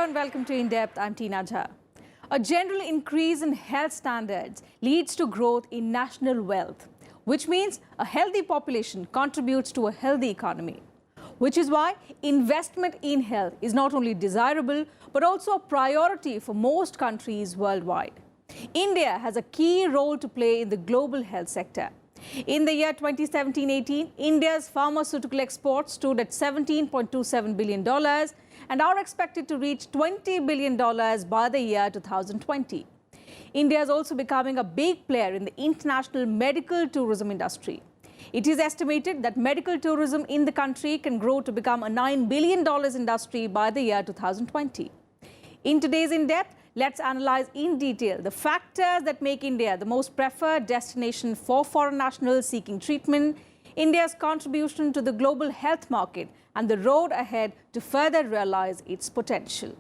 and welcome to In Depth. I'm Tina Jha. A general increase in health standards leads to growth in national wealth, which means a healthy population contributes to a healthy economy. Which is why investment in health is not only desirable, but also a priority for most countries worldwide. India has a key role to play in the global health sector. In the year 2017-18, India's pharmaceutical exports stood at $17.27 billion and are expected to reach $20 billion by the year 2020. India is also becoming a big player in the international medical tourism industry. It is estimated that medical tourism in the country can grow to become a $9 billion industry by the year 2020. In today's In Depth, let's analyze in detail the factors that make India the most preferred destination for foreign nationals seeking treatment, India's contribution to the global health market, and the road ahead to further realize its potential.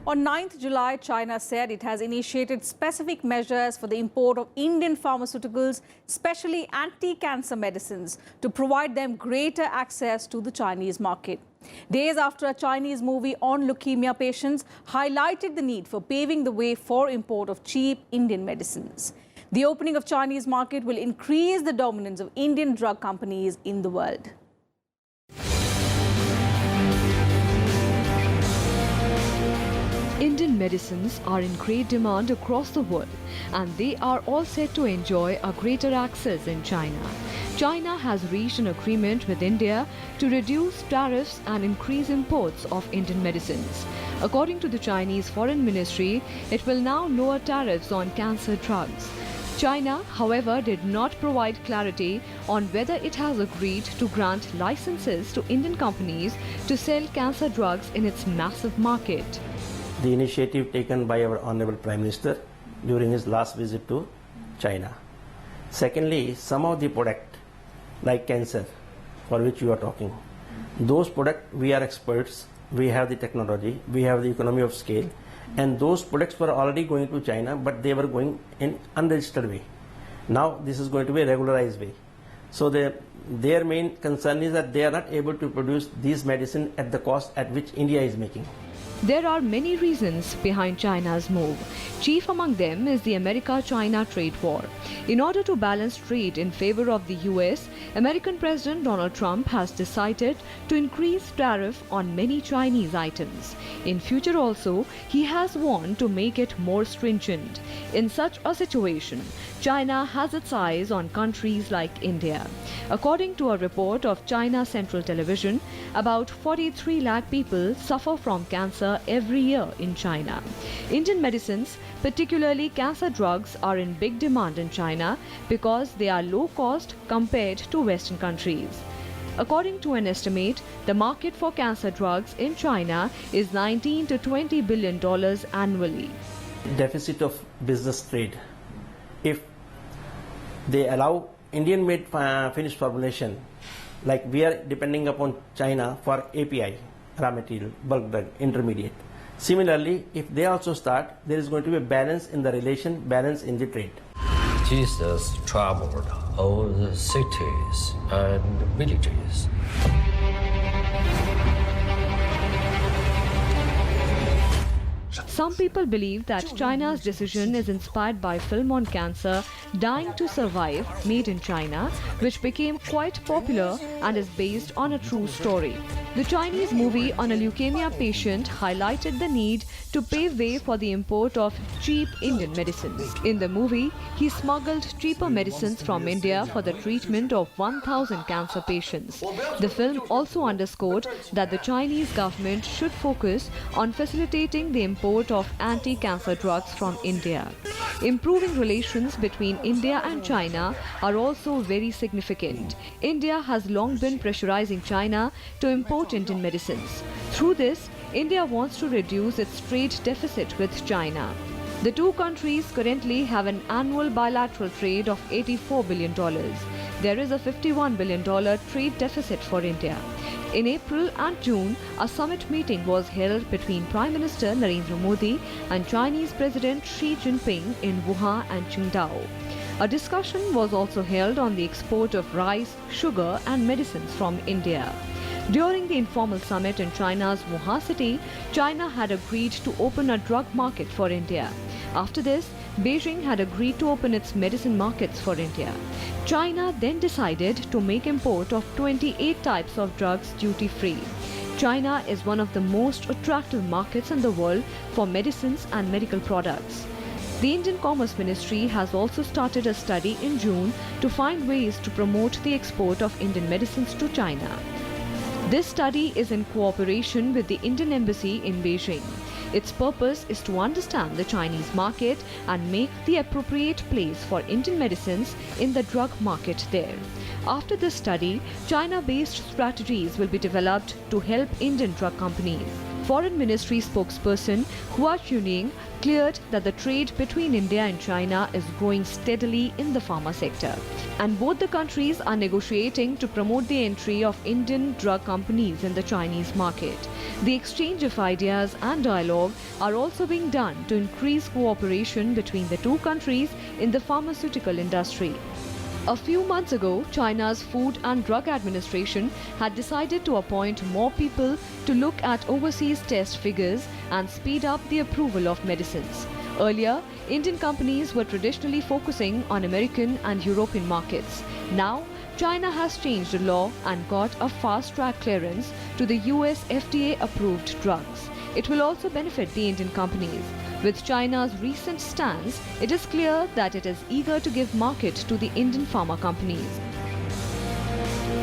On 9th July, China said it has initiated specific measures for the import of Indian pharmaceuticals, especially anti-cancer medicines, to provide them greater access to the Chinese market. Days after a Chinese movie on leukemia patients highlighted the need for paving the way for import of cheap Indian medicines. The opening of Chinese market will increase the dominance of Indian drug companies in the world. Indian medicines are in great demand across the world, and they are all set to enjoy a greater access in China. China has reached an agreement with India to reduce tariffs and increase imports of Indian medicines. According to the Chinese Foreign Ministry, it will now lower tariffs on cancer drugs. China, however, did not provide clarity on whether it has agreed to grant licenses to Indian companies to sell cancer drugs in its massive market. The initiative taken by our Honorable Prime Minister during his last visit to China. Secondly, some of the products like cancer, for which you are talking, those products we are experts, we have the technology, we have the economy of scale, and those products were already going to China, but they were going in unregistered way. Now this is going to be a regularized way. So their main concern is that they are not able to produce these medicine at the cost at which India is making. There are many reasons behind China's move. Chief among them is the America-China trade war. In order to balance trade in favor of the US, American President Donald Trump has decided to increase tariff on many Chinese items. In future also, he has warned to make it more stringent. In such a situation, China has its eyes on countries like India. According to a report of China Central Television, about 43 lakh people suffer from cancer every year in China. Indian medicines, particularly cancer drugs, are in big demand in China because they are low cost compared to Western countries. According to an estimate, the market for cancer drugs in China is $19 to $20 billion annually. Deficit of business trade. If they allow Indian-made finished formulation, like we are depending upon China for API, raw material, bulk drug, intermediate. Similarly, if they also start, there is going to be a balance in the relation, balance in the trade. Jesus traveled all the cities and villages. Some people believe that China's decision is inspired by film on cancer, Dying to Survive, made in China, which became quite popular and is based on a true story. The Chinese movie on a leukemia patient highlighted the need to pave way for the import of cheap Indian medicines. In the movie, he smuggled cheaper medicines from India for the treatment of 1,000 cancer patients. The film also underscored that the Chinese government should focus on facilitating the import of anti-cancer drugs from India. Improving relations between India and China are also very significant. India has long been pressurizing China to import Indian medicines. Through this, India wants to reduce its trade deficit with China. The two countries currently have an annual bilateral trade of $84 billion. There is a $51 billion trade deficit for India. In April and June, a summit meeting was held between Prime Minister Narendra Modi and Chinese President Xi Jinping in Wuhan and Qingdao. A discussion was also held on the export of rice, sugar and medicines from India. During the informal summit in China's Wuhan city, China had agreed to open a drug market for India. After this, Beijing had agreed to open its medicine markets for India. China then decided to make import of 28 types of drugs duty-free. China is one of the most attractive markets in the world for medicines and medical products. The Indian Commerce Ministry has also started a study in June to find ways to promote the export of Indian medicines to China. This study is in cooperation with the Indian Embassy in Beijing. Its purpose is to understand the Chinese market and make the appropriate place for Indian medicines in the drug market there. After this study, China-based strategies will be developed to help Indian drug companies. Foreign Ministry spokesperson Hua Chunying cleared that the trade between India and China is growing steadily in the pharma sector, and both the countries are negotiating to promote the entry of Indian drug companies in the Chinese market. The exchange of ideas and dialogue are also being done to increase cooperation between the two countries in the pharmaceutical industry. A few months ago, China's Food and Drug Administration had decided to appoint more people to look at overseas test figures and speed up the approval of medicines. Earlier, Indian companies were traditionally focusing on American and European markets. Now, China has changed the law and got a fast-track clearance to the US FDA-approved drugs. It will also benefit the Indian companies. With China's recent stance, it is clear that it is eager to give market to the Indian pharma companies.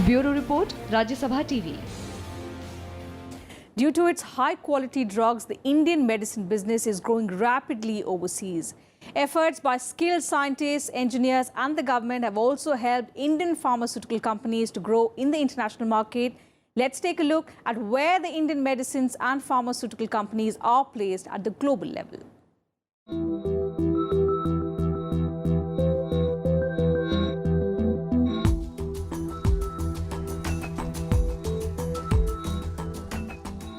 Bureau Report, Rajya Sabha TV. Due to its high-quality drugs, the Indian medicine business is growing rapidly overseas. Efforts by skilled scientists, engineers and the government have also helped Indian pharmaceutical companies to grow in the international market. Let's take a look at where the Indian medicines and pharmaceutical companies are placed at the global level.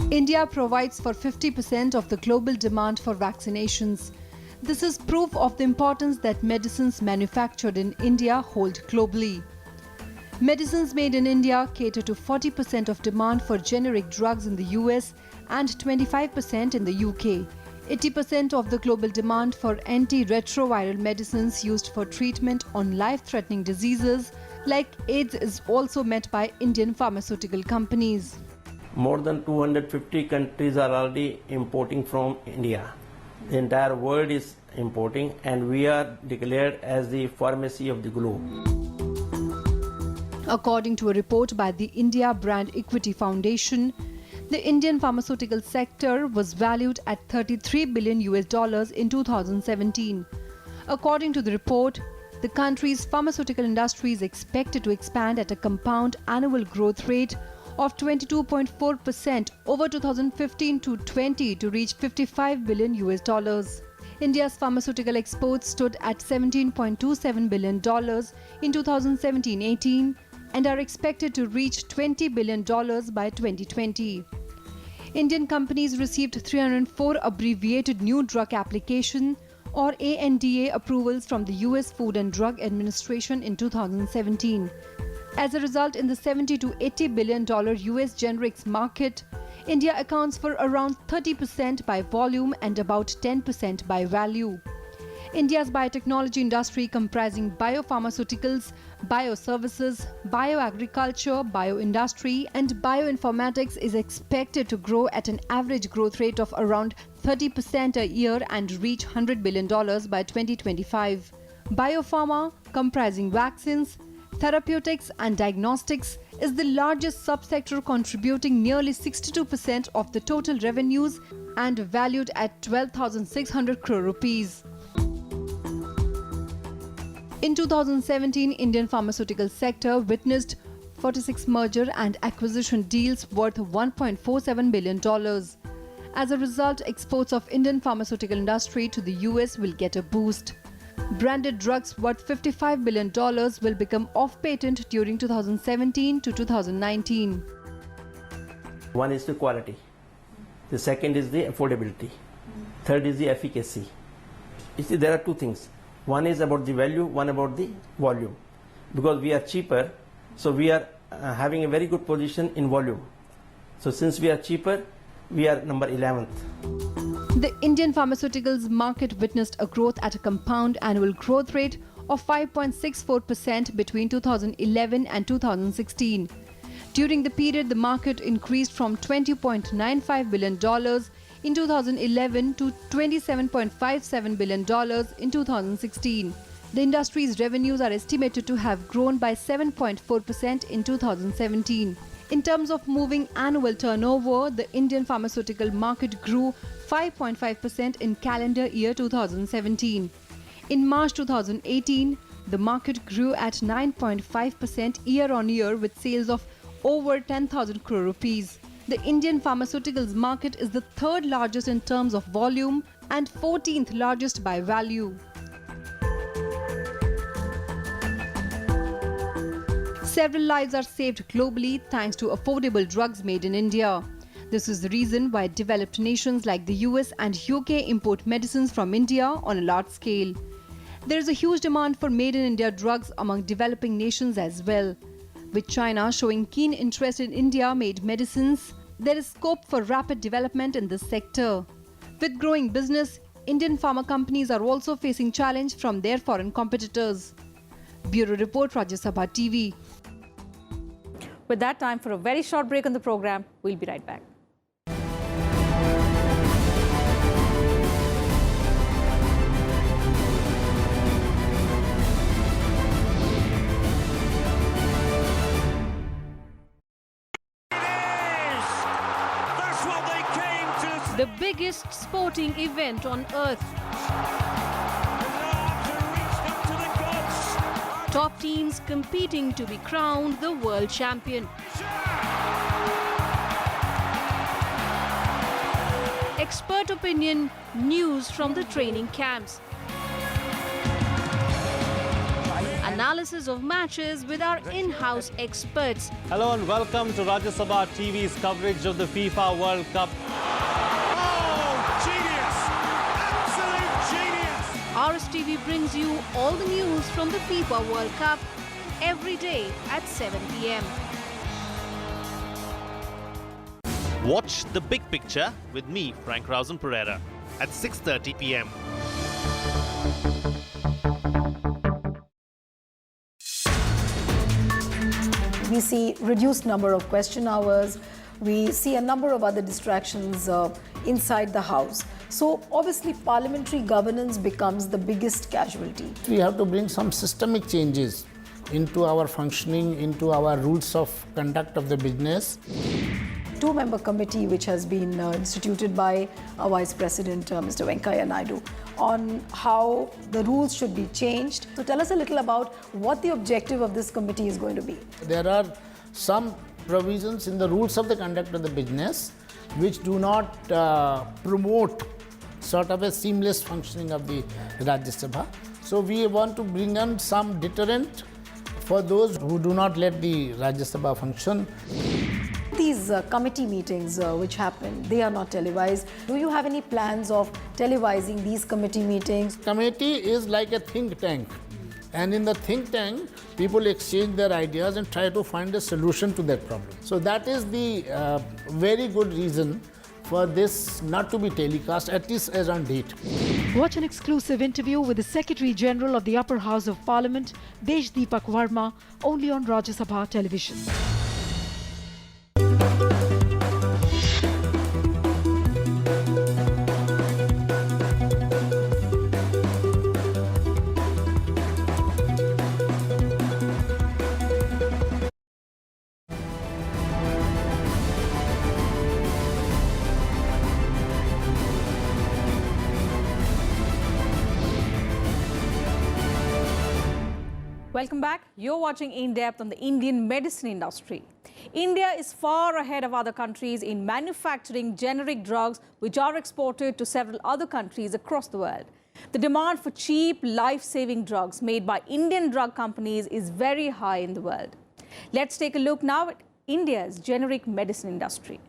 India provides for 50% of the global demand for vaccinations. This is proof of the importance that medicines manufactured in India hold globally. Medicines made in India cater to 40% of demand for generic drugs in the US and 25% in the UK. 80% of the global demand for antiretroviral medicines used for treatment on life-threatening diseases like AIDS is also met by Indian pharmaceutical companies. More than 250 countries are already importing from India. The entire world is importing, and we are declared as the pharmacy of the globe. According to a report by the India Brand Equity Foundation, the Indian pharmaceutical sector was valued at $33 billion in 2017. According to the report, the country's pharmaceutical industry is expected to expand at a compound annual growth rate of 22.4% over 2015 to 20 to reach $55 billion. India's pharmaceutical exports stood at $17.27 billion in 2017-18 and are expected to reach $20 billion by 2020. Indian companies received 304 abbreviated new drug application or ANDA approvals from the US Food and Drug Administration in 2017. As a result, in the $70 to $80 billion US generics market, India accounts for around 30% by volume and about 10% by value. India's biotechnology industry, comprising biopharmaceuticals, bioservices, bioagriculture, bioindustry and bioinformatics, is expected to grow at an average growth rate of around 30% a year and reach $100 billion by 2025. Biopharma, comprising vaccines, therapeutics and diagnostics, is the largest subsector, contributing nearly 62% of the total revenues and valued at 12,600 crore rupees. In 2017, Indian pharmaceutical sector witnessed 46 merger and acquisition deals worth $1.47 billion. As a result, exports of Indian pharmaceutical industry to the US will get a boost. Branded drugs worth $55 billion will become off-patent during 2017 to 2019. One is the quality. The second is the affordability. Third is the efficacy. You see, there are two things. One is about the value, one about the volume. Because we are cheaper, so we are having a very good position in volume. So since we are cheaper, we are number 11th. The Indian pharmaceuticals market witnessed a growth at a compound annual growth rate of 5.64% between 2011 and 2016. During the period, the market increased from $20.95 billion in 2011 to $27.57 billion in 2016. The industry's revenues are estimated to have grown by 7.4% in 2017. In terms of moving annual turnover, the Indian pharmaceutical market grew 5.5% in calendar year 2017. In March 2018, the market grew at 9.5% year-on-year with sales of over 10,000 crore rupees. The Indian pharmaceuticals market is the third largest in terms of volume and 14th largest by value. Several lives are saved globally thanks to affordable drugs made in India. This is the reason why developed nations like the US and UK import medicines from India on a large scale. There is a huge demand for made in India drugs among developing nations as well. With China showing keen interest in India-made medicines, there is scope for rapid development in this sector. With growing business, Indian pharma companies are also facing challenge from their foreign competitors. Bureau Report, Rajya Sabha TV. With that, time for a very short break on the program. We'll be right back. The biggest sporting event on earth. Top teams competing to be crowned the world champion. Expert opinion, news from the training camps. Analysis of matches with our in-house experts. Hello and welcome to Rajya Sabha TV's coverage of the FIFA World Cup. RSTV brings you all the news from the FIFA World Cup every day at 7 p.m. Watch The Big Picture with me, Frank Rausen Pereira, at 6:30 p.m. We see reduced number of question hours. We see a number of other distractions inside the House. So obviously parliamentary governance becomes the biggest casualty. We have to bring some systemic changes into our functioning, into our rules of conduct of the business. Two-member committee which has been instituted by our Vice President, Mr. Venkaiah Naidu, on how the rules should be changed. So tell us a little about what the objective of this committee is going to be. There are some provisions in the rules of the conduct of the business which do not promote sort of a seamless functioning of the Rajya Sabha. So we want to bring in some deterrent for those who do not let the Rajya Sabha function. These committee meetings which happen, they are not televised. Do you have any plans of televising these committee meetings? Committee is like a think tank. And in the think tank, people exchange their ideas and try to find a solution to that problem. So that is the very good reason for this not to be telecast, at least as on date. Watch an exclusive interview with the Secretary General of the Upper House of Parliament, Desh Deepak Verma, only on Rajya Sabha television. Welcome back. You're watching In Depth on the Indian medicine industry. India is far ahead of other countries in manufacturing generic drugs which are exported to several other countries across the world. The demand for cheap, life-saving drugs made by Indian drug companies is very high in the world. Let's take a look now at India's generic medicine industry.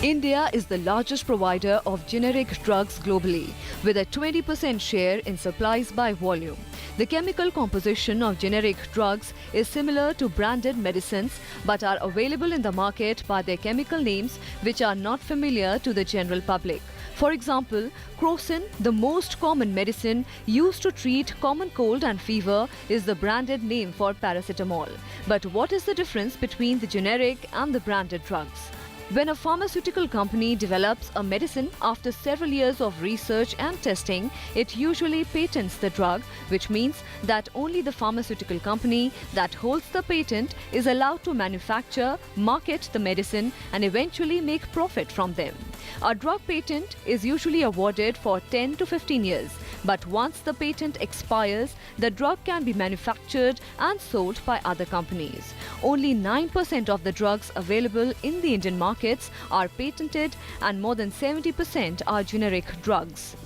India is the largest provider of generic drugs globally, with a 20% share in supplies by volume. The chemical composition of generic drugs is similar to branded medicines but are available in the market by their chemical names which are not familiar to the general public. For example, Crocin, the most common medicine used to treat common cold and fever, is the branded name for paracetamol. But what is the difference between the generic and the branded drugs? When a pharmaceutical company develops a medicine after several years of research and testing, it usually patents the drug, which means that only the pharmaceutical company that holds the patent is allowed to manufacture, market the medicine and eventually make profit from them. A drug patent is usually awarded for 10 to 15 years, but once the patent expires, the drug can be manufactured and sold by other companies. Only 9% of the drugs available in the Indian markets are patented and more than 70% are generic drugs.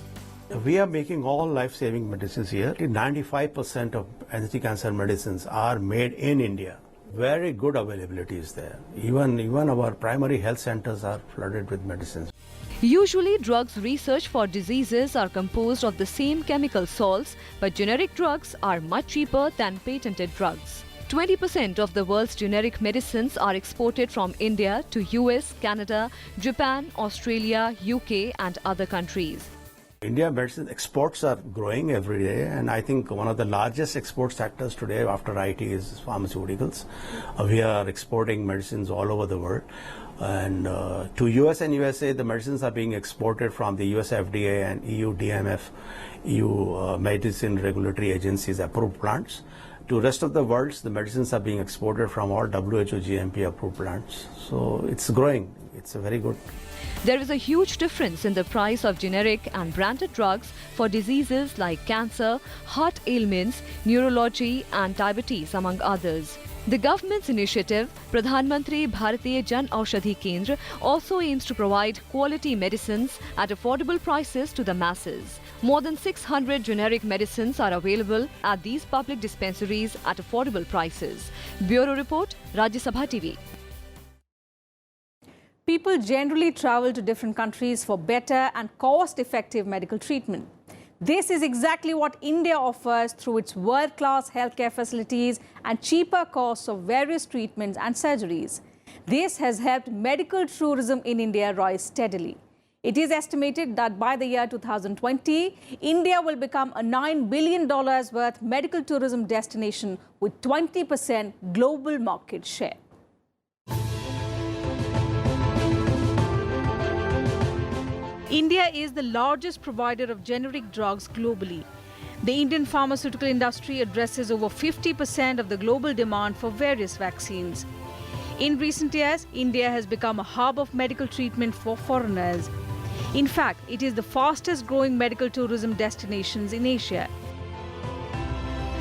We are making all life-saving medicines here. 95% of anti-cancer medicines are made in India. Very good availability is there. Even our primary health centers are flooded with medicines. Usually, drugs researched for diseases are composed of the same chemical salts, but generic drugs are much cheaper than patented drugs. 20% of the world's generic medicines are exported from India to US, Canada, Japan, Australia, UK and other countries. India medicine exports are growing every day, and I think one of the largest export sectors today after IT is pharmaceuticals. We are exporting medicines all over the world. And to US and USA, the medicines are being exported from the US FDA and EU DMF, EU Medicine Regulatory Agencies approved plants. To rest of the world, the medicines are being exported from all WHO GMP approved plants. So it's growing. It's a very good. There is a huge difference in the price of generic and branded drugs for diseases like cancer, heart ailments, neurology and diabetes, among others. The government's initiative, Pradhan Mantri Bharatiya Jan Aushadhi Kendra, also aims to provide quality medicines at affordable prices to the masses. More than 600 generic medicines are available at these public dispensaries at affordable prices. Bureau Report, Rajya Sabha TV. People generally travel to different countries for better and cost-effective medical treatment. This is exactly what India offers through its world-class healthcare facilities and cheaper costs of various treatments and surgeries. This has helped medical tourism in India rise steadily. It is estimated that by the year 2020, India will become a $9 billion worth medical tourism destination with 20% global market share. India is the largest provider of generic drugs globally. The Indian pharmaceutical industry addresses over 50% of the global demand for various vaccines. In recent years, India has become a hub of medical treatment for foreigners. In fact, it is the fastest growing medical tourism destinations in Asia.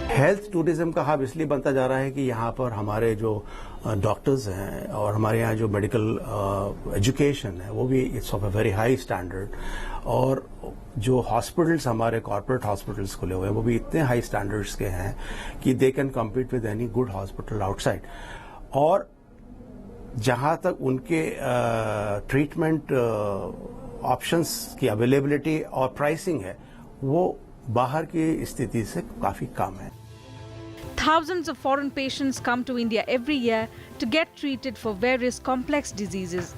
Health tourism का hub इसलिए बनता जा रहा है कि यहाँ पर हमारे जो डॉक्टर्स हैं और हमारे यहाँ जो मेडिकल एजुकेशन है वो भी it's of a very high standard, और जो हॉस्पिटल्स हमारे कॉर्पोरेट हॉस्पिटल्स खुले हुए हैं वो भी इतने हाई स्टैंडर्ड्स के हैं कि they can compete with any good hospital outside. और जहाँ तक उनके ट्रीटमेंट ऑप्शंस की अवेलेबिलिटी और प्राइसिंग है वो बाहर की स्थिति से काफी कम है। Thousands of foreign patients come to India every year to get treated for various complex diseases.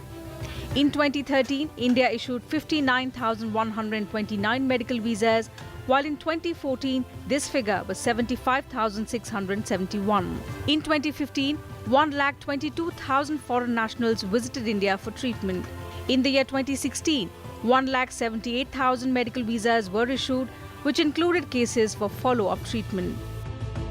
In 2013, India issued 59,129 medical visas, while in 2014, this figure was 75,671. In 2015, 1,22,000 foreign nationals visited India for treatment. In the year 2016, 1,78,000 medical visas were issued, which included cases for follow-up treatment.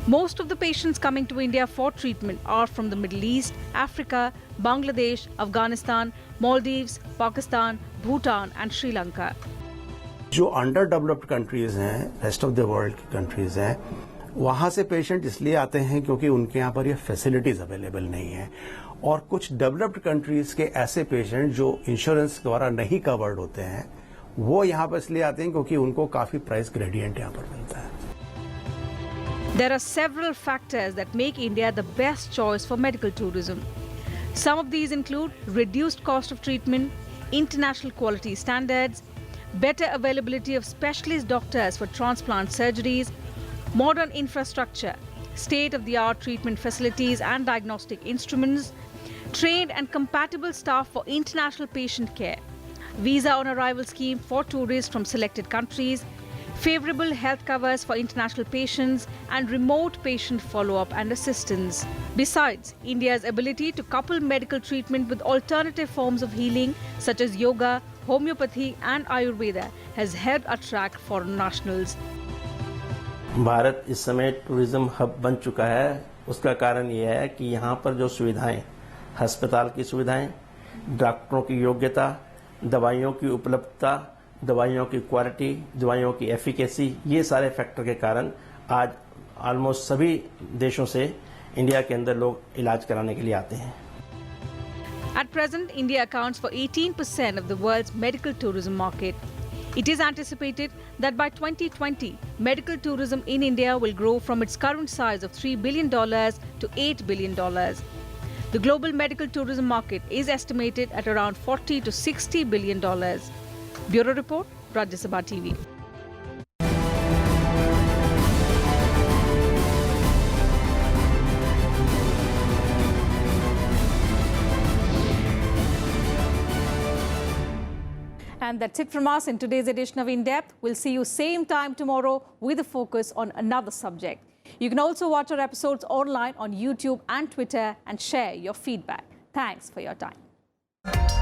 Most of the patients coming to India for treatment are from the Middle East, Africa, Bangladesh, Afghanistan, Maldives, Pakistan, Bhutan and Sri Lanka. जो under developed countries हैं, rest of the world की countries हैं, वहाँ से patient इसलिए आते हैं क्योंकि उनके यहाँ पर ये फैसिलिटीज अवेलेबल नहीं है, और कुछ डेवलप्ड कंट्रीज के ऐसे पेशेंट जो इंश्योरेंस द्वारा नहीं कवर्ड होते हैं वो यहाँ पर इसलिए आते हैं क्योंकि उनको काफी प्राइस ग्रेडियंट यहाँ पर मिलता है। There are several factors that make India the best choice for medical tourism. Some of these include reduced cost of treatment, international quality standards, better availability of specialist doctors for transplant surgeries, modern infrastructure, state-of-the-art treatment facilities and diagnostic instruments, trained and compatible staff for international patient care, visa on arrival scheme for tourists from selected countries, favorable health covers for international patients, and remote patient follow-up and assistance. Besides, India's ability to couple medical treatment with alternative forms of healing such as yoga, homeopathy and Ayurveda has helped attract foreign nationals. Bharat इस समय tourism hub बन चुका है। उसका कारण यह है कि यहाँ पर जो सुविधाएं, अस्पताल की सुविधाएं, डॉक्टरों की योग्यता, दवाइयों की उपलब्धता, दवाइयों की क्वालिटी, दवाइयों की एफिकेसी, ये सारे फैक्टर के कारण आज ऑलमोस्ट सभी देशों से इंडिया के अंदर लोग इलाज कराने के लिए आते हैं। At present, India accounts for 18% of the world's medical tourism market. It is anticipated that by 2020, medical tourism in India will grow from its current size of $3 billion to $8 billion. The global medical tourism market is estimated at around $40 to $60 billion. Bureau Report, Rajya Sabha TV. And that's it from us in today's edition of In Depth. We'll see you same time tomorrow with a focus on another subject. You can also watch our episodes online on YouTube and Twitter and share your feedback. Thanks for your time.